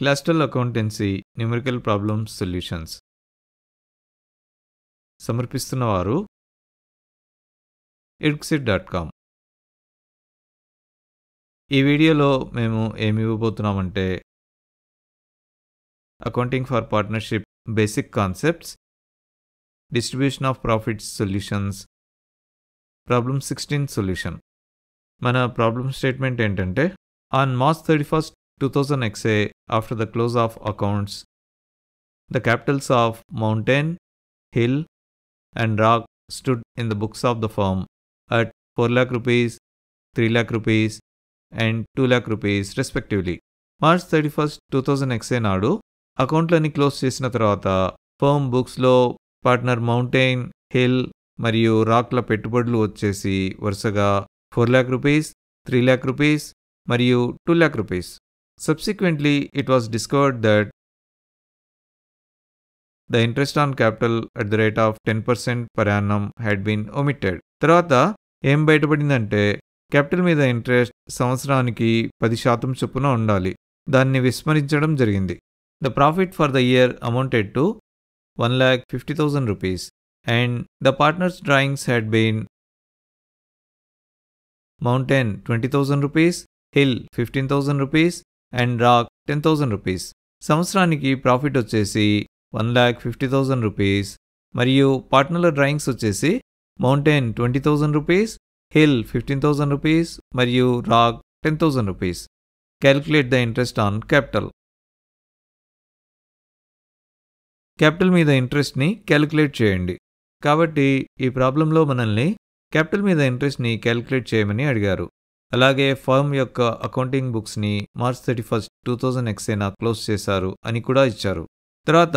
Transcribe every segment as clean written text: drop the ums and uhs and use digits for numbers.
క్లాస్టల్ accountancy numerical problems solutions సమర్పిస్తున్నవారు edxit.com. ఈ వీడియోలో మేము ఏమి ఇవ్వబోతున్నామంటే accounting for partnership basic concepts, distribution of profits solutions, problem 16 solution. మన ప్రాబ్లమ్ స్టేట్మెంట్ ఏంటంటే, on March 31st, 2000 XA, after the close of accounts, the capitals of Mountain, Hill and Rock stood in the books of the firm at 4 lakh rupees, 3 lakh rupees and 2 lakh rupees respectively. March 31st, 2000 XA నాడు అకౌంట్లని close చేసిన తర్వాత firm బుక్స్లో partner mountain, hill మరియు రాక్ల పెట్టుబడులు వచ్చేసి వరుసగా 4 lakh rupees, 3 lakh rupees మరియు 2 lakh rupees. Subsequently, it was discovered that the interest on capital at the rate of 10% per annum had been omitted. తర్వాత ఏం బయటపడిందంటే, క్యాపిటల్ మీద ఇంట్రెస్ట్ సంవత్సరానికి 10% చొప్పున ఉండాలి. దాన్ని విస్మరించడం జరిగింది. The profit for the year amounted to 1,50,000 rupees and the partners' drawings had been Mountain 20,000 rupees, Hill 15,000 rupees and Rock 10,000 rupees. సంవత్సరానికి ప్రాఫిట్ వచ్చేసి 1,50,000 రూపీస్ మరియు పార్ట్నర్ల డ్రాయింగ్స్ వచ్చేసి మౌంటైన్ 20,000 రూపీస్, హిల్ 15,000 రూపీస్ మరియు rock 10,000 rupees. Calculate the interest on capital. Capital మీద ఇంట్రెస్ట్ని calculate చేయండి. కాబట్టి ఈ ప్రాబ్లంలో మనల్ని క్యాపిటల్ మీద ఇంట్రెస్ట్ని క్యాలిక్యులేట్ చేయమని అడిగారు. అలాగే ఫర్మ్ యొక్క అకౌంటింగ్ బుక్స్ని March 31st, 2000 XA క్లోజ్ చేశారు అని కూడా ఇచ్చారు. తర్వాత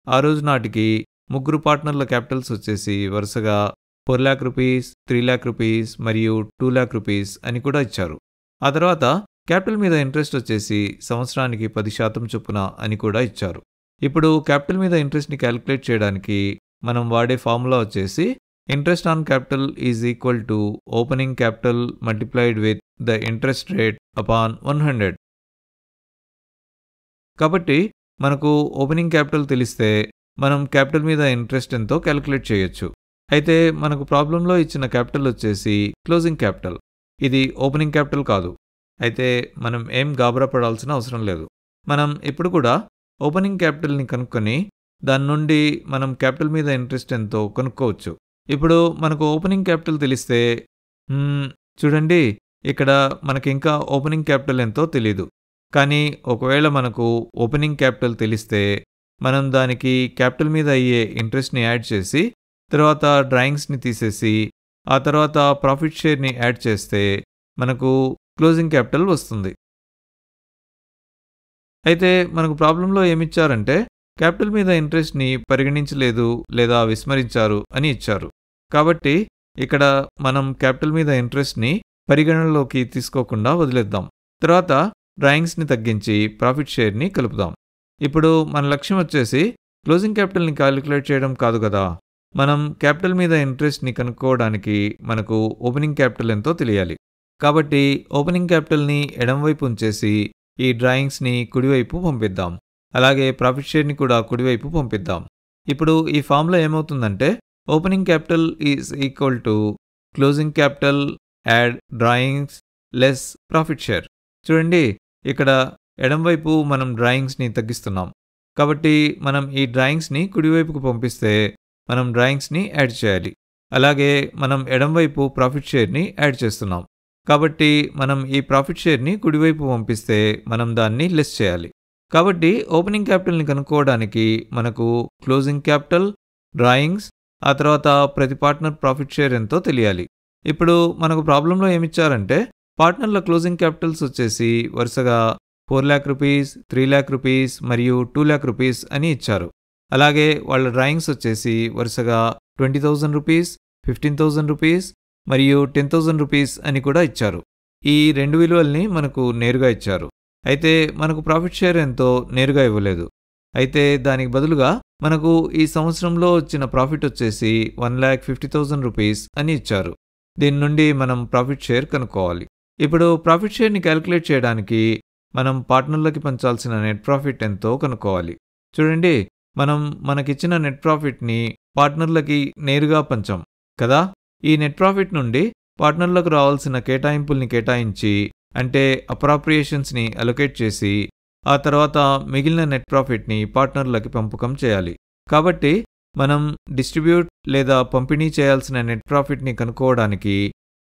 ఆ రోజు నాటికి ముగ్గురు పార్ట్నర్ల క్యాపిటల్స్ వచ్చేసి వరుసగా 4 lakh rupees, 3 lakh rupees మరియు 2 lakh rupees అని కూడా ఇచ్చారు. ఆ తర్వాత క్యాపిటల్ మీద ఇంట్రెస్ట్ వచ్చేసి సంవత్సరానికి 10% చొప్పున అని కూడా ఇచ్చారు. ఇప్పుడు క్యాపిటల్ మీద ఇంట్రెస్ట్ని క్యాలిక్యులేట్ చేయడానికి మనం వాడే ఫార్ములా వచ్చేసి interest on capital is equal to opening capital multiplied with the interest rate upon 100. కాబట్టి మనకు ఓపెనింగ్ క్యాపిటల్ తెలిస్తే మనం క్యాపిటల్ మీద ఇంట్రెస్ట్ ఎంతో క్యాలిక్యులేట్ చేయొచ్చు. అయితే మనకు ప్రాబ్లంలో ఇచ్చిన క్యాపిటల్ వచ్చేసి క్లోజింగ్ క్యాపిటల్. ఇది ఓపెనింగ్ క్యాపిటల్ కాదు. అయితే మనం ఏం గాబరా పడాల్సిన అవసరం లేదు. మనం ఇప్పుడు కూడా ఓపెనింగ్ క్యాపిటల్ని కనుక్కొని దాని నుండి మనం క్యాపిటల్ మీద ఇంట్రెస్ట్ ఎంతో కనుక్కోవచ్చు. ఇప్పుడు మనకు ఓపెనింగ్ క్యాపిటల్ తెలిస్తే చూడండి, ఇక్కడ మనకి ఇంకా ఓపెనింగ్ క్యాపిటల్ ఎంతో తెలీదు. కానీ ఒకవేళ మనకు ఓపెనింగ్ క్యాపిటల్ తెలిస్తే మనం దానికి క్యాపిటల్ మీద అయ్యే ఇంట్రెస్ట్ని యాడ్ చేసి తర్వాత డ్రాయింగ్స్ని తీసేసి ఆ తర్వాత ప్రాఫిట్ షేర్ని యాడ్ చేస్తే మనకు క్లోజింగ్ క్యాపిటల్ వస్తుంది. అయితే మనకు ప్రాబ్లంలో ఏమిచ్చారంటే క్యాపిటల్ మీద ఇంట్రెస్ట్ని పరిగణించలేదు లేదా విస్మరించారు అని ఇచ్చారు. కాబట్టి ఇక్కడ మనం క్యాపిటల్ మీద ఇంట్రెస్ట్ని పరిగణనలోకి తీసుకోకుండా వదిలేద్దాం. తర్వాత డ్రాయింగ్స్ని తగ్గించి ప్రాఫిట్ షేర్ని కలుపుదాం. ఇప్పుడు మన లక్ష్యం వచ్చేసి క్లోజింగ్ క్యాపిటల్ని క్యాలిక్యులేట్ చేయడం కాదు కదా. మనం క్యాపిటల్ మీద ఇంట్రెస్ట్ని కనుక్కోవడానికి మనకు ఓపెనింగ్ క్యాపిటల్ ఎంతో తెలియాలి. కాబట్టి ఓపెనింగ్ క్యాపిటల్ని ఎడంవైపు ఉంచేసి ఈ డ్రాయింగ్స్ని కుడివైపు పంపిద్దాం. అలాగే ప్రాఫిట్ షేర్ని కూడా కుడివైపు పంపిద్దాం. ఇప్పుడు ఈ ఫార్ములా ఏమవుతుందంటే, opening capital is equal to closing capital add drawings less profit share. చూడండి, ఇక్కడ ఎడంవైపు మనం డ్రాయింగ్స్ని తగ్గిస్తున్నాం. కాబట్టి మనం ఈ డ్రాయింగ్స్ని కుడివైపుకు పంపిస్తే మనం డ్రాయింగ్స్ని యాడ్ చేయాలి. అలాగే మనం ఎడంవైపు ప్రాఫిట్ షేర్ని యాడ్ చేస్తున్నాం. కాబట్టి మనం ఈ ప్రాఫిట్ షేర్ని కుడివైపు పంపిస్తే మనం దాన్ని లెస్ చేయాలి. కాబట్టి ఓపెనింగ్ క్యాపిటల్ని కనుక్కోవడానికి మనకు క్లోజింగ్ క్యాపిటల్, డ్రాయింగ్స్, ఆ తర్వాత ప్రతి పార్ట్నర్ ప్రాఫిట్ షేర్ ఎంతో తెలియాలి. ఇప్పుడు మనకు ప్రాబ్లంలో ఏమిచ్చారంటే పార్ట్నర్ల క్లోజింగ్ క్యాపిటల్స్ వచ్చేసి వరుసగా 4 lakh rupees, 3 lakh rupees మరియు 2 lakh rupees అని ఇచ్చారు. అలాగే వాళ్ళ డ్రాయింగ్స్ వచ్చేసి వరుసగా 20,000 rupees, 15,000 rupees మరియు 10,000 rupees అని కూడా ఇచ్చారు. ఈ రెండు విలువల్ని మనకు నేరుగా ఇచ్చారు. అయితే మనకు ప్రాఫిట్ షేర్ ఎంతో నేరుగా ఇవ్వలేదు. అయితే దానికి బదులుగా మనకు ఈ సంవత్సరంలో వచ్చిన ప్రాఫిట్ వచ్చేసి 1,50,000 rupees అని ఇచ్చారు. దీని నుండి మనం ప్రాఫిట్ షేర్ కనుక్కోవాలి. ఇప్పుడు ప్రాఫిట్ షేర్ని క్యాలిక్యులేట్ చేయడానికి మనం పార్ట్నర్లకి పంచాల్సిన నెట్ ప్రాఫిట్ ఎంతో కనుక్కోవాలి. చూడండి, మనం మనకిచ్చిన నెట్ ప్రాఫిట్ని పార్ట్నర్లకి నేరుగా పంచాం కదా. ఈ నెట్ ప్రాఫిట్ నుండి పార్ట్నర్లకు రావాల్సిన కేటాయింపుల్ని కేటాయించి, అంటే అప్రాప్రియేషన్స్ని అలొకేట్ చేసి, ఆ తర్వాత మిగిలిన నెట్ ప్రాఫిట్ని పార్ట్నర్లకి పంపకం చేయాలి. కాబట్టి మనం డిస్ట్రిబ్యూట్ లేదా పంపిణీ చేయాల్సిన నెట్ ప్రాఫిట్ని కనుక్కోవడానికి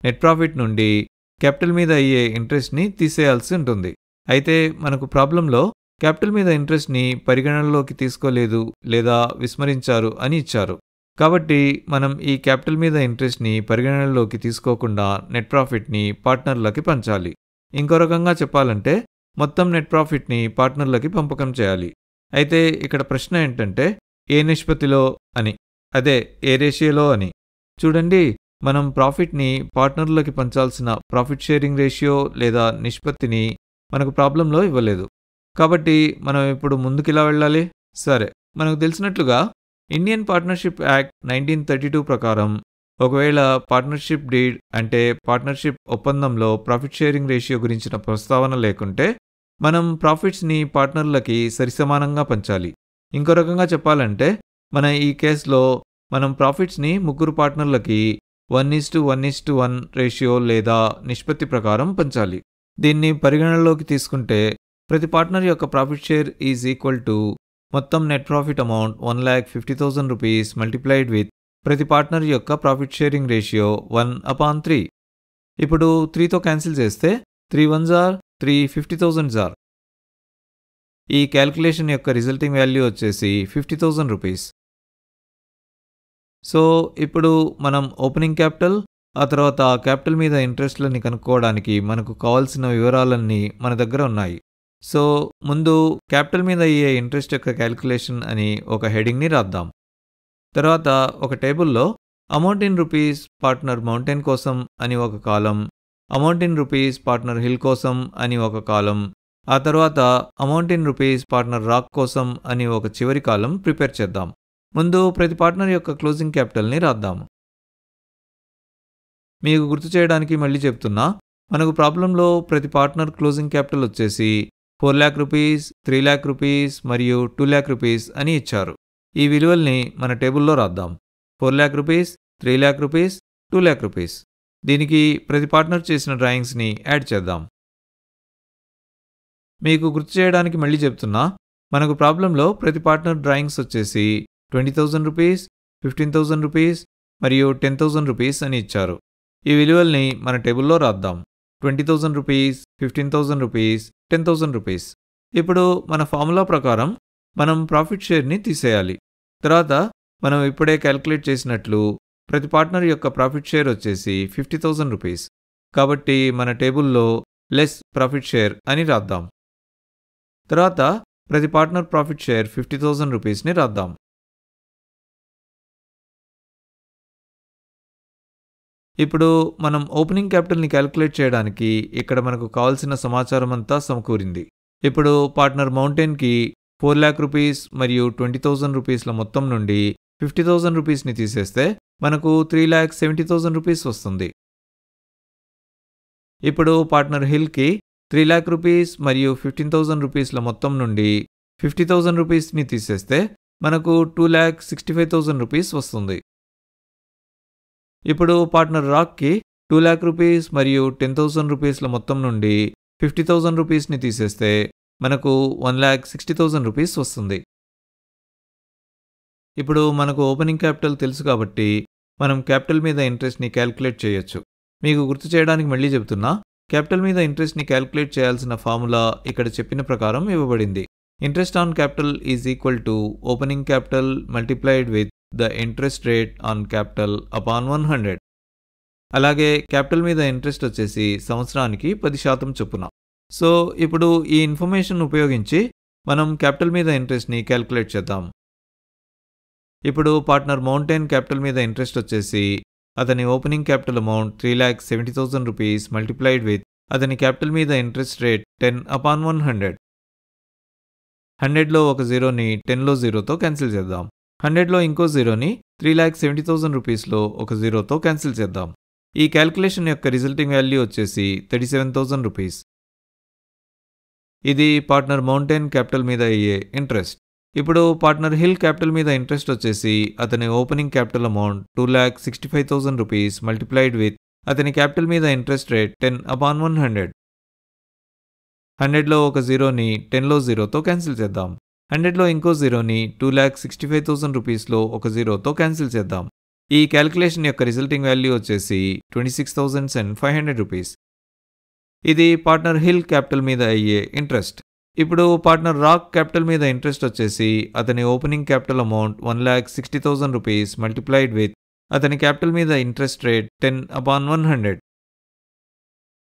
నెట్ ప్రాఫిట్ నుండి క్యాపిటల్ మీద అయ్యే ఇంట్రెస్ట్ని తీసేయాల్సి ఉంటుంది. అయితే మనకు ప్రాబ్లంలో క్యాపిటల్ మీద ఇంట్రెస్ట్ని పరిగణనలోకి తీసుకోలేదు లేదా విస్మరించారు అని ఇచ్చారు. కాబట్టి మనం ఈ క్యాపిటల్ మీద ఇంట్రెస్ట్ని పరిగణనలోకి తీసుకోకుండా నెట్ ప్రాఫిట్ని పార్ట్నర్లకి పంచాలి. ఇంకో రకంగా చెప్పాలంటే మొత్తం నెట్ ప్రాఫిట్ని పార్ట్నర్లకి పంపకం చేయాలి. అయితే ఇక్కడ ప్రశ్న ఏంటంటే ఏ నిష్పత్తిలో అని, అదే ఏ రేషియోలో అని. చూడండి, మనం ప్రాఫిట్ని పార్ట్నర్లకి పంచాల్సిన ప్రాఫిట్ షేరింగ్ రేషియో లేదా నిష్పత్తిని మనకు ప్రాబ్లంలో ఇవ్వలేదు. కాబట్టి మనం ఇప్పుడు ముందుకిలా వెళ్ళాలి. సరే, మనకు తెలిసినట్లుగా ఇండియన్ పార్ట్నర్షిప్ యాక్ట్ 1932 ప్రకారం ఒకవేళ పార్ట్నర్షిప్ డీడ్ అంటే పార్ట్నర్షిప్ ఒప్పందంలో ప్రాఫిట్ షేరింగ్ రేషియో గురించిన ప్రస్తావన లేకుంటే మనం ప్రాఫిట్స్ని పార్ట్నర్లకి సరిసమానంగా పంచాలి. ఇంకో రకంగా చెప్పాలంటే మన ఈ కేసులో మనం ప్రాఫిట్స్ని ముగ్గురు పార్ట్నర్లకి 1:1:1 రేషియో లేదా నిష్పత్తి ప్రకారం పంచాలి. దీన్ని పరిగణనలోకి తీసుకుంటే ప్రతి పార్ట్నర్ యొక్క profit share is equal to మొత్తం net profit amount 1,50,000 rupees multiplied with ప్రతి పార్ట్నర్ యొక్క ప్రాఫిట్ షేరింగ్ రేషియో 1/3. ఇప్పుడు 3తో క్యాన్సిల్ చేస్తే 3 1s are 3 50,000s are. ఈ క్యాల్కులేషన్ యొక్క రిజల్టింగ్ వాల్యూ వచ్చేసి 50,000 రూపీస్. సో ఇప్పుడు మనం ఓపెనింగ్ క్యాపిటల్, ఆ తర్వాత క్యాపిటల్ మీద ఇంట్రెస్ట్లని కనుక్కోవడానికి మనకు కావాల్సిన వివరాలన్నీ మన దగ్గర ఉన్నాయి. సో ముందు క్యాపిటల్ మీద అయ్యే ఇంట్రెస్ట్ యొక్క క్యాల్కులేషన్ అని ఒక హెడింగ్ని రాద్దాం. తర్వాత ఒక టేబుల్లో amount in rupees partner mountain కోసం అని ఒక కాలం, amount in rupees partner hill కోసం అని ఒక కాలం, ఆ తర్వాత amount in rupees partner rock కోసం అని ఒక చివరి కాలం ప్రిపేర్ చేద్దాం. ముందు ప్రతి పార్ట్నర్ యొక్క క్లోజింగ్ క్యాపిటల్ని రాద్దాము. మీకు గుర్తు చేయడానికి మళ్ళీ చెప్తున్నా, మనకు ప్రాబ్లంలో ప్రతి పార్ట్నర్ క్లోజింగ్ క్యాపిటల్ వచ్చేసి 4 lakh రూపీస్, 3 lakh రూపీస్ మరియు 2 lakh రూపీస్ అని ఇచ్చారు. ఈ విలువల్ని మన టేబుల్లో రాద్దాం. 4 lakh rupees, 3 lakh rupees, 2 lakh rupees. దీనికి ప్రతి పార్ట్నర్ చేసిన డ్రాయింగ్స్ని యాడ్ చేద్దాం. మీకు గుర్తు చేయడానికి మళ్ళీ చెప్తున్నా, మనకు ప్రాబ్లంలో ప్రతి పార్ట్నర్ డ్రాయింగ్స్ వచ్చేసి 20,000 రూపీస్, 15,000 రూపీస్ మరియు 10,000 రూపీస్ అని ఇచ్చారు. ఈ విలువల్ని మన టేబుల్లో రాద్దాం. 20,000 రూపీస్, 15,000 రూపీస్, 10,000 రూపీస్. ఇప్పుడు మన ఫార్ములా ప్రకారం మనం ప్రాఫిట్ షేర్ని తీసేయాలి. తర్వాత మనం ఇప్పుడే క్యాల్కులేట్ చేసినట్లు ప్రతి పార్ట్నర్ యొక్క ప్రాఫిట్ షేర్ వచ్చేసి 50,000 రూపీస్. కాబట్టి మన టేబుల్లో లెస్ ప్రాఫిట్ షేర్ అని రాద్దాం. తర్వాత ప్రతి పార్ట్నర్ ప్రాఫిట్ షేర్ 50,000 రూపీస్ని రాద్దాం. ఇప్పుడు మనం ఓపెనింగ్ క్యాపిటల్ని క్యాల్కులేట్ చేయడానికి ఇక్కడ మనకు కావాల్సిన సమాచారం అంతా సమకూరింది. ఇప్పుడు పార్ట్నర్ మౌంటైన్కి 4 lakh రూపీస్ మరియు 20,000 రూపీస్ల మొత్తం నుండి 50,000 రూపీస్ని తీసేస్తే మనకు 3,70,000 రూపీస్ వస్తుంది. ఇప్పుడు పార్ట్నర్ హిల్కి 3 lakh రూపీస్ మరియు 15,000 రూపీస్ల మొత్తం నుండి 50,000 రూపీస్ని తీసేస్తే మనకు 2,65,000 రూపీస్ వస్తుంది. ఇప్పుడు పార్ట్నర్ రాక్కి 2 lakh రూపీస్ మరియు 10,000 రూపీస్ల మొత్తం నుండి 50,000 రూపీస్ని తీసేస్తే మనకు 1,60,000 రూపీస్ వస్తుంది. ఇప్పుడు మనకు ఓపెనింగ్ క్యాపిటల్ తెలుసు కాబట్టి మనం క్యాపిటల్ మీద ఇంట్రెస్ట్ని క్యాల్కులేట్ చేయొచ్చు. మీకు గుర్తు చేయడానికి మళ్ళీ చెబుతున్నా, క్యాపిటల్ మీద ఇంట్రెస్ట్ని క్యాల్కులేట్ చేయాల్సిన ఫార్ములా ఇక్కడ చెప్పిన ప్రకారం ఇవ్వబడింది. Interest on capital is equal to opening capital multiplied with the interest rate on capital upon 100. అలాగే క్యాపిటల్ మీద ఇంట్రెస్ట్ వచ్చేసి సంవత్సరానికి 10% చొప్పున. సో ఇప్పుడు ఈ ఇన్ఫర్మేషన్ ఉపయోగించి మనం క్యాపిటల్ మీద ఇంట్రెస్ట్ని క్యాల్కులేట్ చేద్దాం. ఇప్పుడు పార్ట్నర్ మౌంటైన్ క్యాపిటల్ మీద ఇంట్రెస్ట్ వచ్చేసి అతని opening capital amount 3,70,000 rupees multiplied with అతని క్యాపిటల్ మీద ఇంట్రెస్ట్ రేట్ 10/100. 100లో ఒక జీరోని 10లో జీరోతో క్యాన్సిల్ చేద్దాం. 100లో ఇంకో జీరోని 3,70,000 రూపీస్లో ఒక జీరోతో క్యాన్సిల్ చేద్దాం. ఈ క్యాల్కులేషన్ యొక్క రిజల్టింగ్ వాల్యూ వచ్చేసి 37,000 రూపీస్. ఇది పార్ట్నర్ మౌంటైన్ క్యాపిటల్ మీద అయ్యే ఇంట్రెస్ట్. ఇప్పుడు పార్ట్నర్ హిల్ క్యాపిటల్ మీద ఇంట్రెస్ట్ వచ్చేసి అతని opening capital amount 2,65,000 rupees multiplied with అతని క్యాపిటల్ మీద ఇంట్రెస్ట్ రేట్ 10/100. 100లో ఒక జీరోని 10లో జీరోతో క్యాన్సిల్ చేద్దాం. 100లో ఇంకో జీరోని 2,65,000 రూపీస్లో ఒక జీరోతో క్యాన్సిల్ చేద్దాం. ఈ క్యాలిక్యులేషన్ యొక్క రిజల్టింగ్ వాల్యూ వచ్చేసి 26,500 రూపీస్. ఇది పార్ట్నర్ హిల్ క్యాపిటల్ మీద అయ్యే ఇంట్రెస్ట్. ఇప్పుడు పార్ట్నర్ రాక్ క్యాపిటల్ మీద ఇంట్రెస్ట్ వచ్చేసి అతని opening capital amount 1,60,000 rupees multiplied with అతని క్యాపిటల్ మీద ఇంట్రెస్ట్ రేట్ 10/100.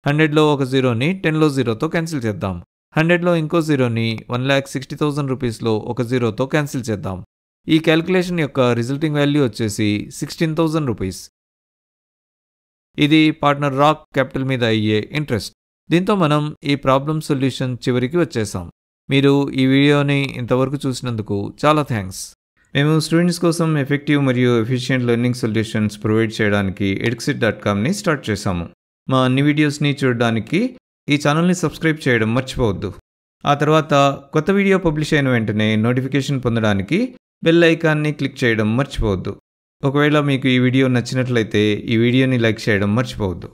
100లో ఒక జీరోని 10లో జీరోతో క్యాన్సిల్ చేద్దాం. 100లో ఇంకో జీరోని 1,60,000 రూపీస్లో ఒక జీరోతో క్యాన్సిల్ చేద్దాం. ఈ క్యాలిక్యులేషన్ యొక్క రిజల్టింగ్ వాల్యూ వచ్చేసి 16,000 రూపీస్. ఇది పార్ట్నర్ రాక్ క్యాపిటల్ మీద అయ్యే ఇంట్రెస్ట్. దీంతో మనం ఈ ప్రాబ్లం సొల్యూషన్ చివరికి వచ్చేసాం. మీరు ఈ వీడియోని ఇంతవరకు చూసినందుకు చాలా థ్యాంక్స్. మేము స్టూడెంట్స్ కోసం ఎఫెక్టివ్ మరియు ఎఫిషియెంట్ లెర్నింగ్ సొల్యూషన్స్ ప్రొవైడ్ చేయడానికి eduxit.comని స్టార్ట్ చేశాము. మా అన్ని వీడియోస్ని చూడడానికి ఈ ఛానల్ని సబ్స్క్రైబ్ చేయడం మర్చిపోవద్దు. ఆ తర్వాత కొత్త వీడియో పబ్లిష్ అయిన వెంటనే నోటిఫికేషన్ పొందడానికి బెల్ ఐకాన్ని క్లిక్ చేయడం మర్చిపోవద్దు. ఒకవేళ మీకు ఈ వీడియో నచ్చినట్లయితే ఈ వీడియోని లైక్ చేయడం మర్చిపోవద్దు.